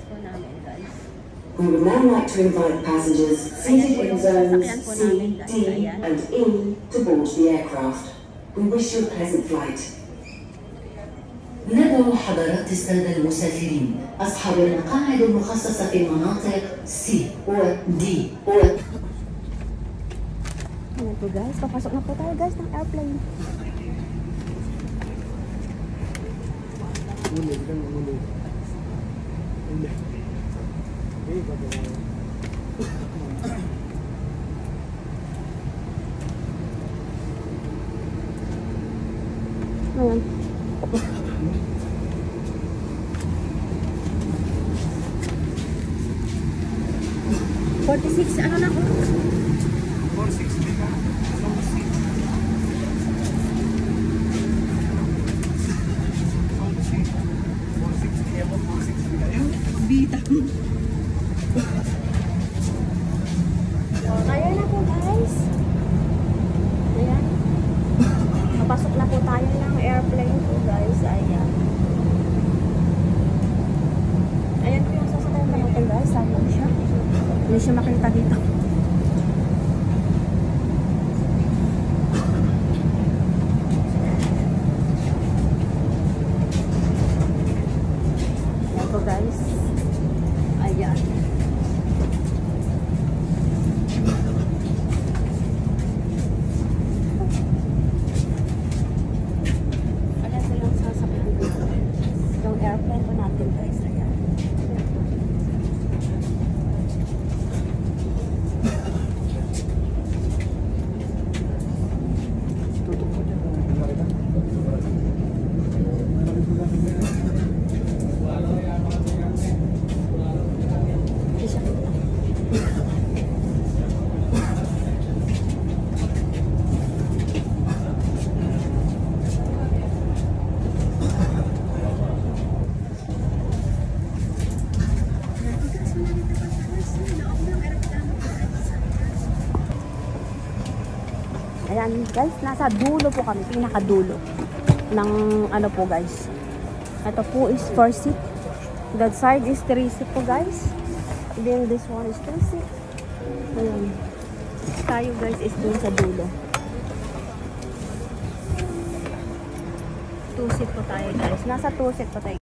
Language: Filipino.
po namin, guys. We would now like to invite passengers seated in zones C, D, and E to board the aircraft. We wish you a pleasant flight. ندعو حضرات السادة المسافرين أصحاب المقاعد المخصصة في المناطق C و D و Ayan po guys, papasok na po tayo guys ng airplane. Ayan. 46, ano na ko? 460 na. Bita. Kaya na po guys. Ayan. Papasok na po tayo ng airplane po guys. Ayan. Ayan po yung sasakyan natin guys. Sayang siya. Hindi siya makita dito. Ayan po guys. Ayan. Ayan po yung sasakyan dito. Yung airplane po natin guys. Ayan. Ayan guys, nasa dulo po kami, pinakadulo ng ano po guys. Ito po is 4 seat. That side is 3 seat po guys. Then this one is 3 seat. Ayan. Tayo guys is dun sa dulo. 2 seat po tayo guys. Nasa 2 seat po tayo.